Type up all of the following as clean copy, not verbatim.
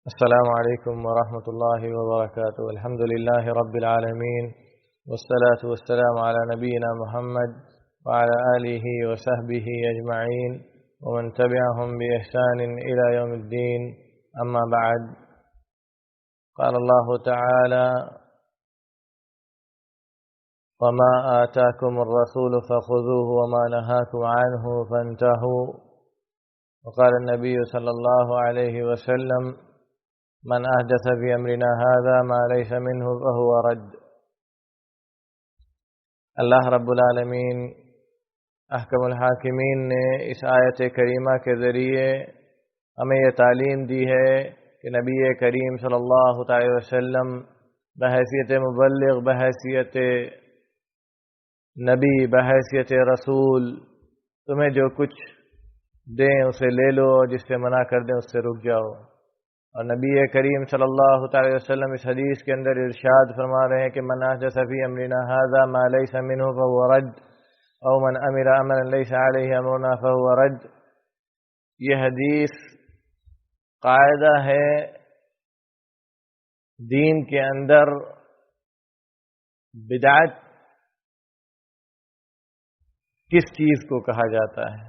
السلام عليكم ورحمة الله وبركاته. الحمد لله رب العالمين، والصلاة والسلام على نبينا محمد وعلى آله وصحبه أجمعين ومن تبعهم بإحسان إلى يوم الدين. أما بعد، قال الله تعالى: وما آتاكم الرسول فخذوه وما نهاكم عنه فانتهوا. وقال النبي صلى الله عليه وسلم: من احدث في امرنا هذا ما ليس منه فهو رد. اللہ رب العالمین احکم الحاکمین نے اس آیت کریمہ کے ذریعے ہمیں یہ تعلیم دی ہے کہ نبی کریم صلی اللہ علیہ وسلم بحیثیت مبلغ، بحیثیت نبی، بحیثیت رسول، تمہیں جو کچھ دیں اسے لے لو، جس سے منع کر دیں اس سے رک جاؤ. اور نبی کریم صلی اللہ علیہ وسلم اس حدیث کے اندر ارشاد فرما رہے ہیں کہ من احدث فی امرنا ھذا ما لیس منہ فہو رد او من عمل عملا لیس علیہ امرنا فہو رد. یہ حدیث قاعدہ ہے دین کے اندر بدعت کس چیز کو کہا جاتا ہے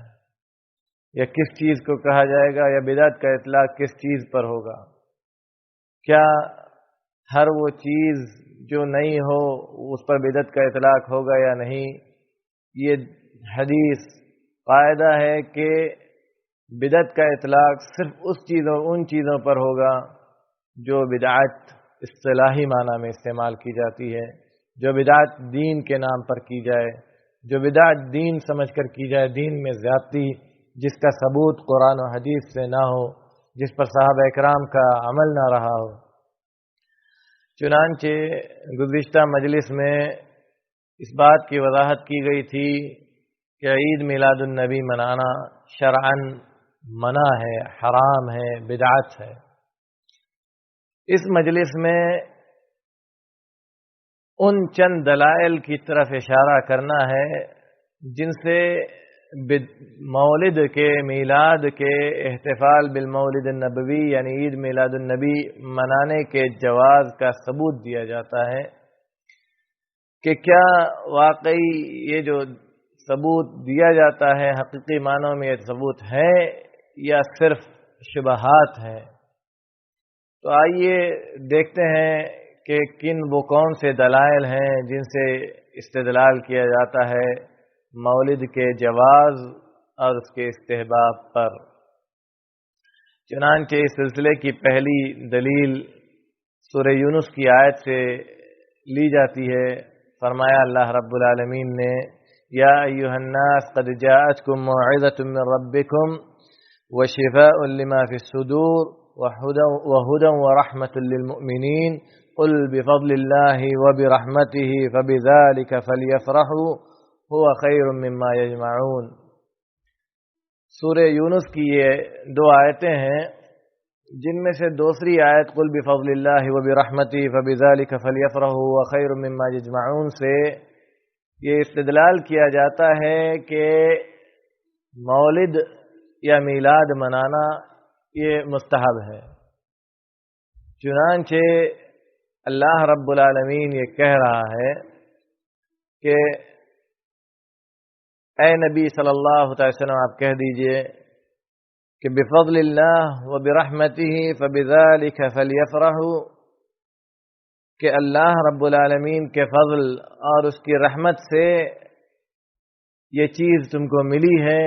یا کس چیز کو کہا جائے گا، یا بدعت کا اطلاق کس چیز پر ہوگا. کیا ہر وہ چیز جو نہیں ہو اس پر بدعت کا اطلاق ہوگا یا نہیں؟ یہ حدیث قاعدہ ہے کہ بدعت کا اطلاق صرف ان چیزوں پر ہوگا جو بدعت اصطلاحی معنی میں استعمال کی جاتی ہے، جو بدعت دین کے نام پر کی جائے، جو بدعت دین سمجھ کر کی جائے، دین میں زیادتی جس کا ثبوت قرآن و حدیث سے نہ ہو، جس پر صحابہ اکرام کا عمل نہ رہا ہو. چنانچہ گزشتہ مجلس میں اس بات کی وضاحت کی گئی تھی کہ عید میلاد النبی منانا شرعاً منع ہے، حرام ہے، بدعت ہے. اس مجلس میں ان چند دلائل کی طرف اشارہ کرنا ہے جن سے مولد کے، میلاد کے، احتفال بالمولد النبوی یعنی عید میلاد النبی منانے کے جواز کا ثبوت دیا جاتا ہے کہ کیا واقعی یہ جو ثبوت دیا جاتا ہے حقیقی معنوں میں یہ ثبوت ہے یا صرف شبہات ہے. تو آئیے دیکھتے ہیں کہ وہ کون سے دلائل ہیں جن سے استدلال کیا جاتا ہے مولد کے جواز اور اس کے استحباب پر. چنانچہ اس سلسلے کی پہلی دلیل سورہ یونس کی آیت سے لی جاتی ہے. فرمایا اللہ رب العالمین نے: یا ایھا الناس قد جاءتکم موعظۃ من ربکم وشفاء لما فی الصدور وہدی ورحمۃ للمؤمنین قل بفضل اللہ وبرحمتہ فبذلک فلیفرحوا هو خیر مما یجمعون. سورہ یونس کی یہ دو آیتیں ہیں جن میں سے دوسری آیت قل بفضل اللہ وبرحمتہ فبذلک فلیفرحوا هو خیر مما یجمعون سے یہ استدلال کیا جاتا ہے کہ مولد یا میلاد منانا یہ مستحب ہے. چنانچہ اللہ رب العالمین یہ کہہ رہا ہے کہ اے نبی صلی اللہ علیہ وسلم آپ کہہ دیجئے کہ بفضل اللہ وبرحمتہ فبذلک فلیفرحوا، کہ اللہ رب العالمین کے فضل اور اس کی رحمت سے یہ چیز تم کو ملی ہے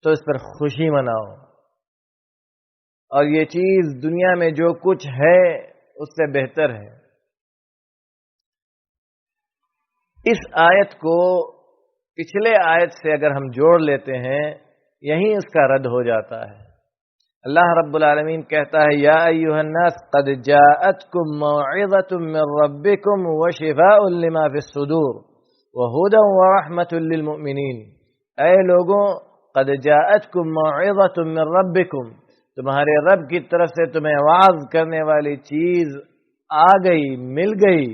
تو اس پر خوشی مناؤ، اور یہ چیز دنیا میں جو کچھ ہے اس سے بہتر ہے. اس آیت کو پچھلے آیت سے اگر ہم جوڑ لیتے ہیں یہیں اس کا رد ہو جاتا ہے. اللہ رب العالمین کہتا ہے: یا ایھا الناس قد جاءتکم موعظۃ من ربکم وشفاء لما فی الصدور وہدی ورحمۃ للمؤمنین. اے لوگوں، قد جاءتکم موعظۃ من ربکم، تمہارے رب کی طرف سے تمہیں واعظ کرنے والی چیز آ گئی، مل گئی.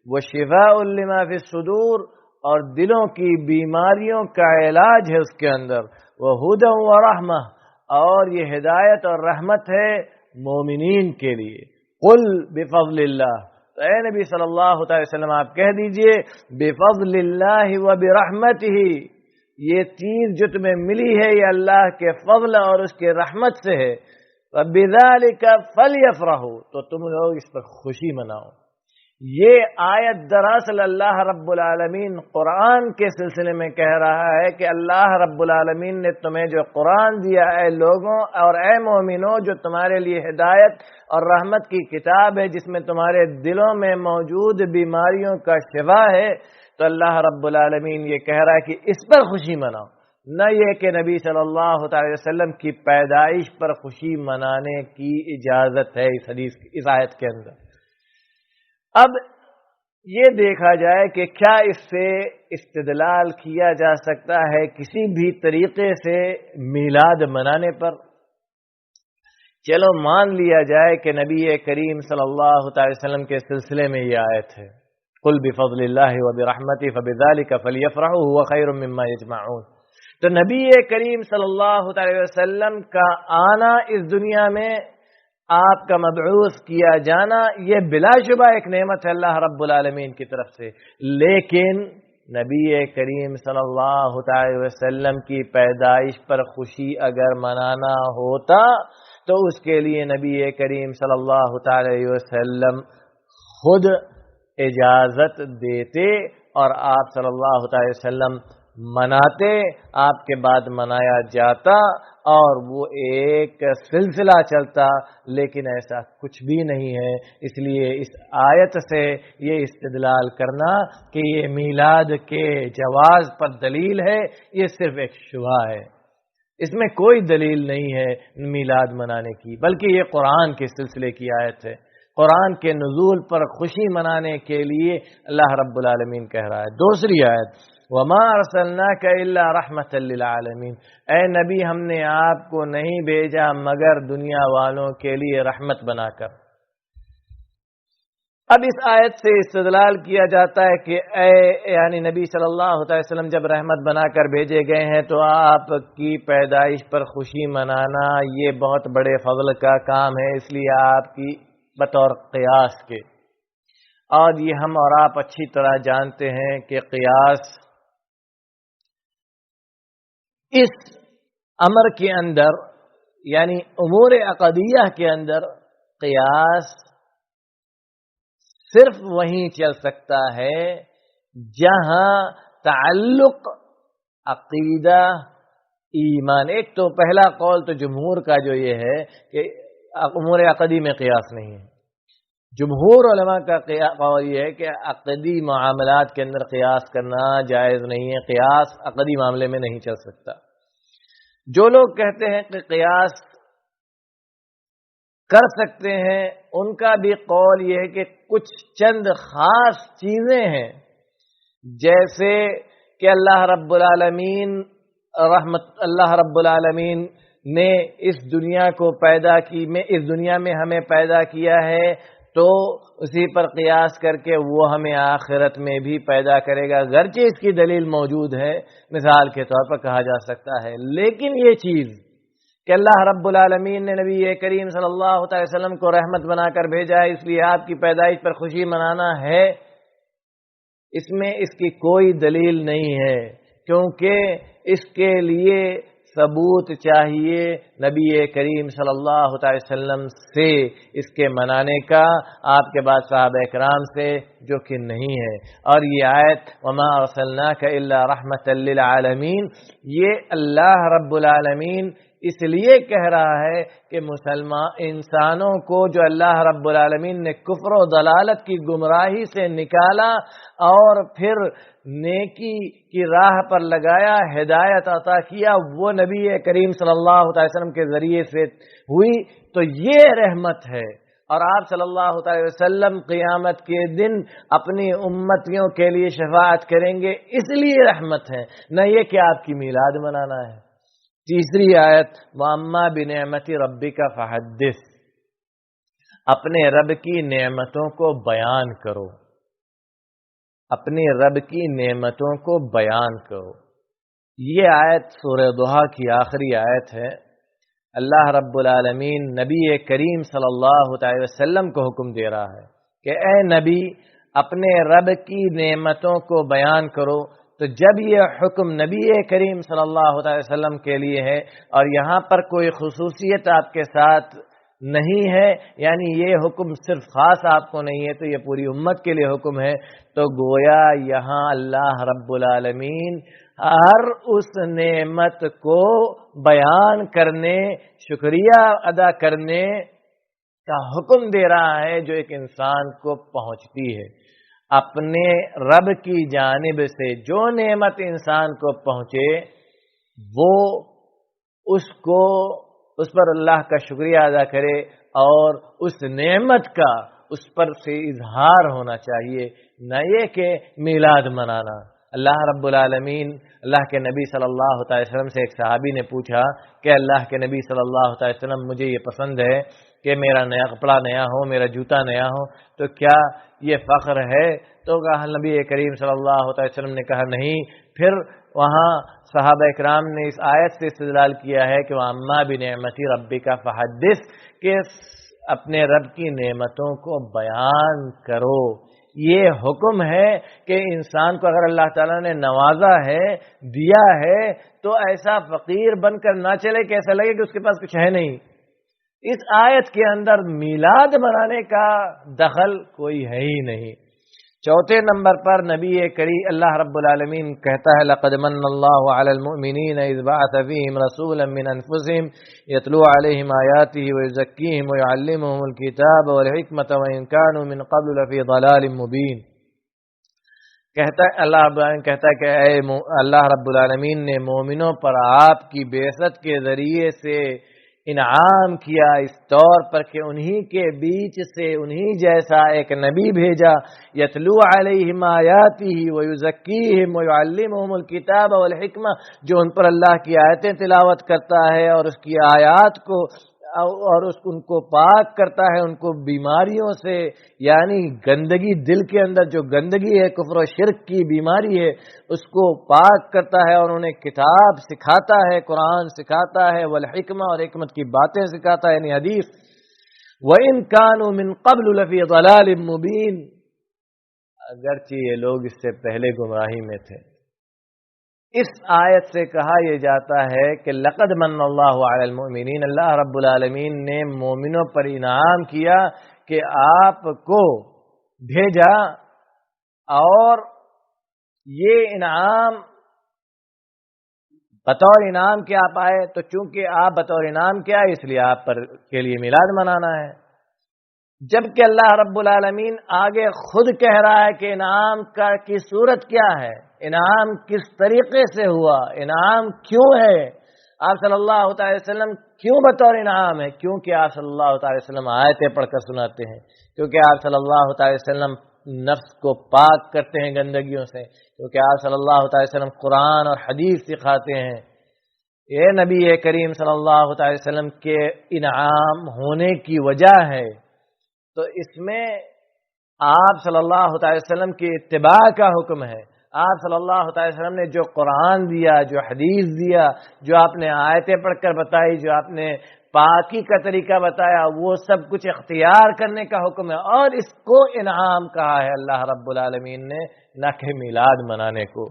وشفاء لما فی الصدور، اور دلوں کی بیماریوں کا علاج ہے اس کے اندر. وہدی ورحمۃ، اور یہ ہدایت اور رحمت ہے مومنین کے لیے۔ قل بفضل اللہ، تو اے نبی صلی اللہ علیہ وسلم آپ کہہ دیجئے بفضل اللہ و برحمتہ، یہ چیز جو تمہیں ملی ہے یہ اللہ کے فضل اور اس کے رحمت سے ہے۔ وَبِذَلِكَ فَلْيَفْرَحُوا، تو تم لوگ اس پر خوشی مناؤ۔ یہ آیت دراصل اللہ رب العالمین قرآن کے سلسلے میں کہہ رہا ہے کہ اللہ رب العالمین نے تمہیں جو قرآن دیا اے لوگوں اور اے مومنوں، جو تمہارے لیے ہدایت اور رحمت کی کتاب ہے، جس میں تمہارے دلوں میں موجود بیماریوں کا شفا ہے، تو اللہ رب العالمین یہ کہہ رہا ہے کہ اس پر خوشی مناؤ، نہ یہ کہ نبی صلی اللہ علیہ وسلم کی پیدائش پر خوشی منانے کی اجازت ہے اس آیت کے اندر۔ اب یہ دیکھا جائے کہ کیا اس سے استدلال کیا جا سکتا ہے کسی بھی طریقے سے میلاد منانے پر؟ چلو مان لیا جائے کہ نبی کریم صلی اللہ علیہ وسلم کے سلسلے میں یہ آیت ہے، قل بفضل اللہ وبرحمتہ فبذلک فلیفرحوا ھو خیر مما یجمعون۔ تو نبی کریم صلی اللہ علیہ وسلم کا آنا اس دنیا میں، آپ کا مبعوث کیا جانا، یہ بلا شبہ ایک نعمت ہے اللہ رب العالمین کی طرف سے، لیکن نبی کریم صلی اللہ علیہ وسلم کی پیدائش پر خوشی اگر منانا ہوتا تو اس کے لیے نبی کریم صلی اللہ علیہ وسلم خود اجازت دیتے اور آپ صلی اللہ علیہ وسلم مناتے، آپ کے بعد منایا جاتا اور وہ ایک سلسلہ چلتا، لیکن ایسا کچھ بھی نہیں ہے۔ اس لیے اس آیت سے یہ استدلال کرنا کہ یہ میلاد کے جواز پر دلیل ہے، یہ صرف ایک شبہ ہے، اس میں کوئی دلیل نہیں ہے میلاد منانے کی، بلکہ یہ قرآن کے سلسلے کی آیت ہے۔ قرآن کے نزول پر خوشی منانے کے لیے اللہ رب العالمین کہہ رہا ہے۔ دوسری آیت، وَمَا أَرْسَلْنَاكَ إِلَّا رَحْمَةً لِّلْعَالَمِينَ، اے نبی ہم نے آپ کو نہیں بھیجا مگر دنیا والوں کے لیے رحمت بنا کر۔ اب اس آیت سے استدلال کیا جاتا ہے کہ یعنی نبی صلی اللہ علیہ وسلم جب رحمت بنا کر بھیجے گئے ہیں تو آپ کی پیدائش پر خوشی منانا یہ بہت بڑے فضل کا کام ہے، اس لیے آپ کی بطور قیاس کے، اور یہ ہم اور آپ اچھی طرح جانتے ہیں کہ قیاس اس امر کے اندر یعنی امور عقدیہ کے اندر قیاس صرف وہیں چل سکتا ہے جہاں تعلق عقیدہ ایمان۔ ایک تو پہلا قول تو جمہور کا جو یہ ہے کہ امور عقدی میں قیاس نہیں ہے، جمہور علماء کا قول یہ ہے کہ عقدی معاملات کے اندر قیاس کرنا جائز نہیں ہے، قیاس عقدی معاملے میں نہیں چل سکتا۔ جو لوگ کہتے ہیں کہ قیاس کر سکتے ہیں ان کا بھی قول یہ ہے کہ کچھ چند خاص چیزیں ہیں، جیسے کہ اللہ رب العالمین نے اس دنیا کو پیدا کی، اس دنیا میں ہمیں پیدا کیا ہے تو اسی پر قیاس کر کے وہ ہمیں آخرت میں بھی پیدا کرے گا، گرچہ اس کی دلیل موجود ہے، مثال کے طور پر کہا جا سکتا ہے، لیکن یہ چیز کہ اللہ رب العالمین نے نبی کریم صلی اللہ علیہ وسلم کو رحمت بنا کر بھیجا ہے، اس لیے آپ کی پیدائش پر خوشی منانا ہے، اس میں اس کی کوئی دلیل نہیں ہے، کیونکہ اس کے لیے ثبوت چاہیے نبی کریم صلی اللہ علیہ وسلم سے اس کے منانے کا، آپ کے بعد صحابہ کرام سے، جو کہ نہیں ہے۔ اور یہ آیت وَمَا أَرْسَلْنَاكَ إِلَّا رَحْمَةً لِّلْعَالَمِينَ، یہ اللہ رب العالمین اس لیے کہہ رہا ہے کہ مسلمان انسانوں کو جو اللہ رب العالمین نے کفر و ضلالت کی گمراہی سے نکالا اور پھر نیکی کی راہ پر لگایا، ہدایت عطا کیا، وہ نبی کریم صلی اللہ علیہ وسلم کے ذریعے سے ہوئی، تو یہ رحمت ہے۔ اور آپ صلی اللہ علیہ وسلم قیامت کے دن اپنی امتیوں کے لیے شفاعت کریں گے، اس لیے رحمت ہے، نہ یہ کہ آپ کی میلاد منانا ہے۔ تیسری آیت وَأَمَّا بِنِعْمَةِ رَبِّكَ فَحَدِّثْ، اپنے رب کی نعمتوں کو بیان کرو، اپنے رب کی نعمتوں کو بیان کرو۔ یہ آیت سورہ ضحیٰ کی آخری آیت ہے۔ اللہ رب العالمین نبی کریم صلی اللہ علیہ وسلم کو حکم دے رہا ہے کہ اے نبی اپنے رب کی نعمتوں کو بیان کرو. تو جب یہ حکم نبی کریم صلی اللہ علیہ وسلم کے لیے ہے اور یہاں پر کوئی خصوصیت آپ کے ساتھ نہیں ہے، یعنی یہ حکم صرف خاص آپ کو نہیں ہے، تو یہ پوری امت کے لیے حکم ہے، تو گویا یہاں اللہ رب العالمین ہر اس نعمت کو بیان کرنے، شکریہ ادا کرنے کا حکم دے رہا ہے جو ایک انسان کو پہنچتی ہے. اپنے رب کی جانب سے جو نعمت انسان کو پہنچے وہ اس پر اللہ کا شکریہ ادا کرے اور اس نعمت کا اس پر سے اظہار ہونا چاہیے، نہ یہ کہ میلاد منانا. اللہ رب العالمین اللہ کے نبی صلی اللہ علیہ وسلم سے ایک صحابی نے پوچھا کہ اللہ کے نبی صلی اللہ علیہ وسلم مجھے یہ پسند ہے کہ میرا نیا کپڑا نیا ہو، میرا جوتا نیا ہو، تو کیا یہ فخر ہے؟ تو کہا نبی کریم صلی اللہ علیہ وسلم نے کہا نہیں. پھر وہاں صحابہ اکرام نے اس آیت سے استدلال کیا ہے کہ وَأَمَّا بِنِعْمَتِ رَبِّكَ فَحَدِّثْ، کہ اپنے رب کی نعمتوں کو بیان کرو. یہ حکم ہے کہ انسان کو اگر اللہ تعالیٰ نے نوازا ہے، دیا ہے، تو ایسا فقیر بن کر نہ چلے کہ ایسا لگے کہ اس کے پاس کچھ ہے نہیں. اس آیت کے اندر میلاد منانے کا دخل کوئی ہے ہی نہیں. چوتھے نمبر پر نبی کریم اللہ رب العالمین کہتا ہے لَقَدْ مَنَّ اللَّهُ عَلَى الْمُؤْمِنِينَ إِذْ بَعَثَ فِيهِمْ رَسُولًا مِّنْ أَنفُسِهِمْ يَتْلُو عَلَيْهِمْ آيَاتِهِ وَيُزَكِّيهِمْ وَيُعَلِّمُهُمُ الْكِتَابَ وَالْحِكْمَةَ وَإِنْ كَانُوا مِنْ قَبْلُ لَفِي ضَلَالٍ مُبِينٍ. کہتا ہے اللہ رب العالمین کہتا ہے کہ اے اللہ رب العالمین نے مومنوں پر آپ کی بعثت کے ذریعے سے انعام کیا اس طور پر کہ انہی کے بیچ سے انہی جیسا ایک نبی بھیجا. یتلو علیہم آیاتہ ویزکیہم ویعلمہم الکتاب والحکمہ، جو ان پر اللہ کی آیتیں تلاوت کرتا ہے اور اس کی آیات کو اور ان کو پاک کرتا ہے، ان کو بیماریوں سے، یعنی گندگی دل کے اندر جو گندگی ہے کفر و شرک کی بیماری ہے اس کو پاک کرتا ہے، اور انہیں کتاب سکھاتا ہے، قرآن سکھاتا ہے، والحکمہ اور حکمت کی باتیں سکھاتا ہے، یعنی حدیث. وَإِن كَانُوا مِن قَبْلُ لَفِي ضَلَالٍ مُبِينٍ، اگرچہ یہ لوگ اس سے پہلے گمراہی میں تھے. اس آیت سے کہا یہ جاتا ہے کہ لقد من اللہ علی المؤمنین، اللہ رب العالمین نے مومنوں پر انعام کیا کہ آپ کو بھیجا، اور یہ انعام بطور انعام کے آپ آئے، تو چونکہ آپ بطور انعام کے آئے اس لیے آپ پر کے لیے میلاد منانا ہے. جبکہ اللہ رب العالمین آگے خود کہہ رہا ہے کہ انعام کی صورت کیا ہے، انعام کس طریقے سے ہوا، انعام کیوں ہے، آپ صلی اللہ علیہ وسلم کیوں بطور انعام ہے؟ کیونکہ آپ صلی اللہ علیہ وسلم آیتیں پڑھ کر سناتے ہیں، کیونکہ آپ صلی اللہ علیہ وسلم نفس کو پاک کرتے ہیں گندگیوں سے، کیونکہ آپ صلی اللہ علیہ وسلم قرآن اور حدیث سکھاتے ہیں. یہ نبی کریم صلی اللہ علیہ وسلم کے انعام ہونے کی وجہ ہے. تو اس میں آپ صلی اللہ علیہ وسلم کی اتباع کا حکم ہے. آپ صلی اللہ علیہ وسلم نے جو قرآن دیا، جو حدیث دیا، جو آپ نے آیتیں پڑھ کر بتائی، جو آپ نے پاکی کا طریقہ بتایا، وہ سب کچھ اختیار کرنے کا حکم ہے، اور اس کو انعام کہا ہے اللہ رب العالمین نے، نہ کہ میلاد منانے کو.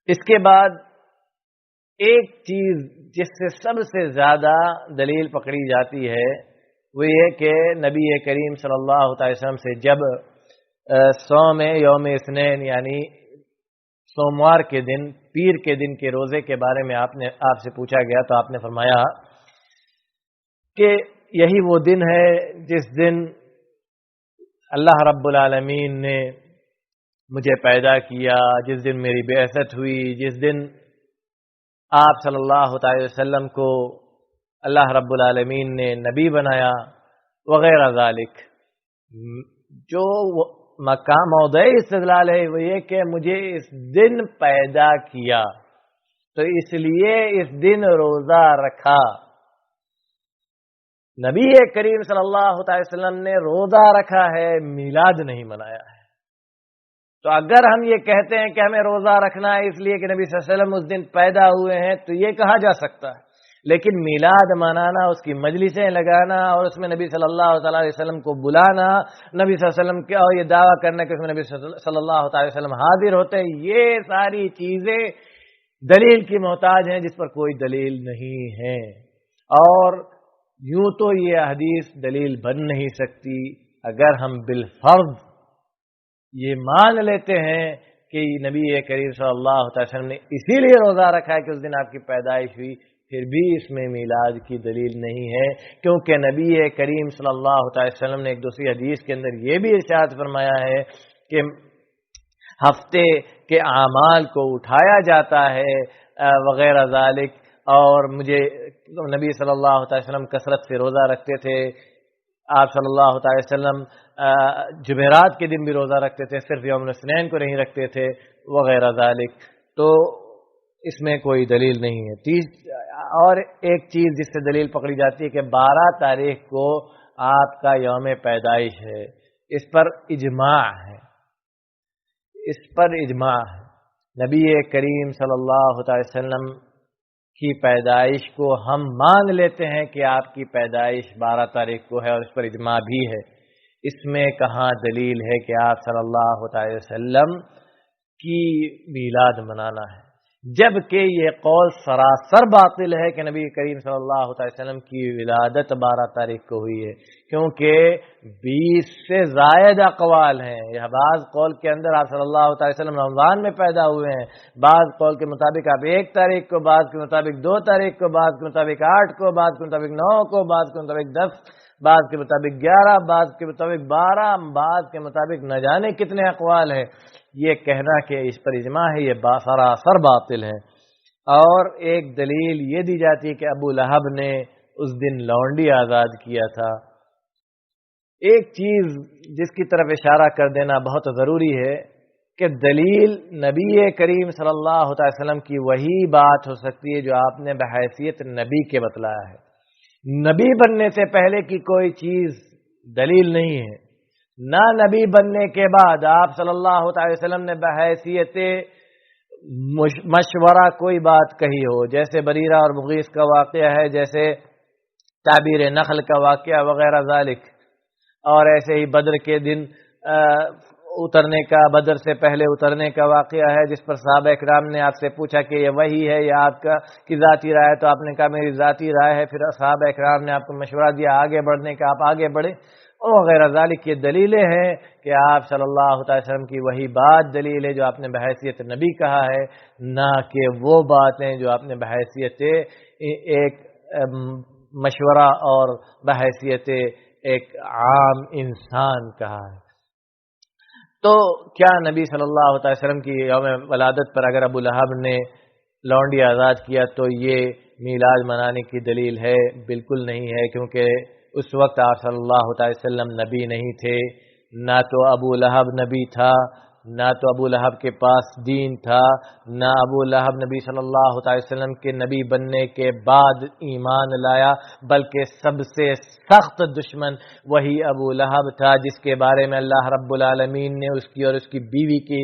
اس کے بعد ایک چیز جس سے سب سے زیادہ دلیل پکڑی جاتی ہے وہ یہ کہ نبی کریم صلی اللہ علیہ وسلم سے جب صوم یوم اثنین یعنی سوموار کے دن، پیر کے دن کے روزے کے بارے میں آپ سے پوچھا گیا، تو آپ نے فرمایا کہ یہی وہ دن ہے جس دن اللہ رب العالمین نے مجھے پیدا کیا، جس دن میری بعثت ہوئی، جس دن آپ صلی اللہ علیہ وسلم کو اللہ رب العالمین نے نبی بنایا وغیرہ ذالک. جو مقام موضع استدلال ہے وہ یہ کہ مجھے اس دن پیدا کیا تو اس لیے اس دن روزہ رکھا. نبی کریم صلی اللہ علیہ وسلم نے روزہ رکھا ہے، میلاد نہیں منایا ہے. تو اگر ہم یہ کہتے ہیں کہ ہمیں روزہ رکھنا ہے اس لیے کہ نبی صلی اللہ علیہ وسلم اس دن پیدا ہوئے ہیں، تو یہ کہا جا سکتا ہے لیکن میلاد منانا، اس کی مجلسیں لگانا اور اس میں نبی صلی اللہ تعالی علیہ وسلم کو بلانا، نبی صلی اللہ علیہ وسلم کے اور یہ دعویٰ کرنا کہ اس میں نبی صلی اللہ تعالی وسلم حاضر ہوتے ہیں، یہ ساری چیزیں دلیل کی محتاج ہیں جس پر کوئی دلیل نہیں ہے۔ اور یوں تو یہ حدیث دلیل بن نہیں سکتی اگر ہم بالفرض یہ مان لیتے ہیں کہ نبی کریم صلی اللہ علیہ وسلم نے اسی لیے روزہ رکھا ہے کہ اس دن آپ کی پیدائش ہوئی، پھر بھی اس میں میلاد کی دلیل نہیں ہے، کیونکہ نبی کریم صلی اللہ علیہ وسلم نے ایک دوسری حدیث کے اندر یہ بھی ارشاد فرمایا ہے کہ ہفتے کے اعمال کو اٹھایا جاتا ہے وغیرہ ذالک، اور مجھے نبی صلی اللہ علیہ وسلم کثرت سے روزہ رکھتے تھے، آپ صلی اللہ علیہ وسلم جمعرات کے دن بھی روزہ رکھتے تھے، صرف یوم الاثنین کو نہیں رکھتے تھے وغیرہ ذالک، تو اس میں کوئی دلیل نہیں ہے۔ اور ایک چیز جس سے دلیل پکڑی جاتی ہے کہ 12 تاریخ کو آپ کا یوم پیدائش ہے، اس پر اجماع ہے، اس پر اجماع ہے۔ نبی کریم صلی اللہ علیہ وسلم کی پیدائش کو ہم مان لیتے ہیں کہ آپ کی پیدائش 12 تاریخ کو ہے، اور اس پر اجماع بھی ہے۔ اس میں کہاں دلیل ہے کہ آپ صلی اللہ علیہ وسلم کی میلاد منانا ہے، جبکہ یہ قول سراسر باطل ہے کہ نبی کریم صلی اللہ علیہ وسلم کی ولادت 12 تاریخ کو ہوئی ہے، کیونکہ 20 سے زائد اقوال ہیں۔ یہ بعض قول کے اندر آپ صلی اللہ علیہ وسلم رمضان میں پیدا ہوئے ہیں، بعض قول کے مطابق آپ 1 تاریخ کو، بعض کے مطابق 2 تاریخ کو، بعض کے مطابق 8 کو، بعض کے مطابق 9 کو، بعض کے مطابق 10، بعض کے مطابق 11، بعض کے مطابق 12، بعض کے مطابق نہ جانے کتنے اقوال ہیں۔ یہ کہنا کہ اس پر اجماع ہے، یہ سراسر باطل ہے۔ اور ایک دلیل یہ دی جاتی ہے کہ ابو لہب نے اس دن لونڈی آزاد کیا تھا۔ ایک چیز جس کی طرف اشارہ کر دینا بہت ضروری ہے کہ دلیل نبی کریم صلی اللہ علیہ وسلم کی وہی بات ہو سکتی ہے جو آپ نے بحیثیت نبی کے بتلایا ہے۔ نبی بننے سے پہلے کی کوئی چیز دلیل نہیں ہے، نہ نبی بننے کے بعد آپ صلی اللہ علیہ وسلم نے بحیثیت مشورہ کوئی بات کہی ہو، جیسے بریرہ اور مغیث کا واقعہ ہے، جیسے تعبیر نخل کا واقعہ وغیرہ ذالک، اور ایسے ہی بدر کے دن اترنے کا، بدر سے پہلے اترنے کا واقعہ ہے جس پر صحابہ اکرام نے آپ سے پوچھا کہ یہ وحی ہے یا آپ کی ذاتی رائے ہے، تو آپ نے کہا میری ذاتی رائے ہے، پھر صحابہ اکرام نے آپ کو مشورہ دیا آگے بڑھنے کا، آپ آگے بڑھے وغیرہ ذالک۔ یہ دلیلیں ہیں کہ آپ صلی اللہ علیہ وسلم کی وہی بات دلیل ہے جو آپ نے بحیثیت نبی کہا ہے، نہ کہ وہ باتیں جو آپ نے بحیثیت ایک مشورہ اور بحیثیت ایک عام انسان کہا ہے۔ تو کیا نبی صلی اللہ علیہ وسلم کی یوم ولادت پر اگر ابو لہب نے لونڈی آزاد کیا تو یہ میلاد منانے کی دلیل ہے؟ بالکل نہیں ہے، کیونکہ اس وقت آپ صلی اللہ علیہ وسلم نبی نہیں تھے، نہ تو ابو لہب نبی تھا، نہ تو ابو لہب کے پاس دین تھا، نہ ابو لہب نبی صلی اللہ علیہ وسلم کے نبی بننے کے بعد ایمان لایا، بلکہ سب سے سخت دشمن وہی ابو لہب تھا جس کے بارے میں اللہ رب العالمین نے اس کی اور اس کی بیوی کی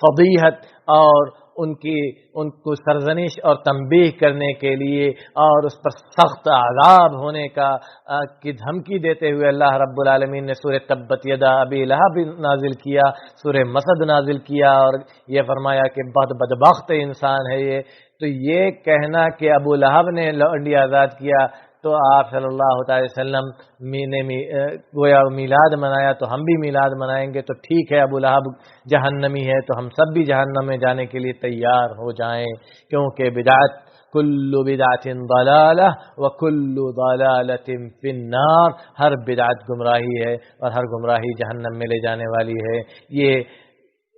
فضیحت اور ان کو سرزنش اور تنبیہ کرنے کے لیے اور اس پر سخت عذاب ہونے کی دھمکی دیتے ہوئے اللہ رب العالمین نے سورہ تبت یدا ابی لہب نازل کیا، سورہ مسد نازل کیا، اور یہ فرمایا کہ بدبخت انسان ہے یہ۔ تو یہ کہنا کہ ابو لہب نے لونڈی آزاد کیا تو آپ صلی اللہ علیہ وسلم نے گویا میلاد منایا تو ہم بھی میلاد منائیں گے، تو ٹھیک ہے ابو لہب جہنمی ہے تو ہم سب بھی جہنم میں جانے کے لیے تیار ہو جائیں، کیونکہ بدعت کل بدعت ضلالہ وکل ضلالۃ فی النار، ہر بدعت گمراہی ہے اور ہر گمراہی جہنم میں لے جانے والی ہے۔ یہ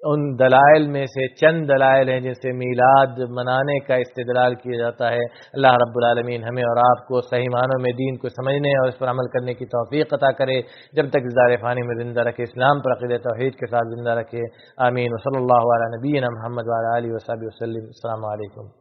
ان دلائل میں سے چند دلائل ہیں جن سے میلاد منانے کا استدلال کیا جاتا ہے۔ اللہ رب العالمین ہمیں اور آپ کو صحیح معنوں میں دین کو سمجھنے اور اس پر عمل کرنے کی توفیق عطا کرے، جب تک زار فانی میں زندہ رکھے، اسلام پر عقیدہ توحید کے ساتھ زندہ رکھے، آمین۔ وصلی اللہ علی نبینا محمد وعلی آلہ وصحبہ وسلم۔ السلام علیکم۔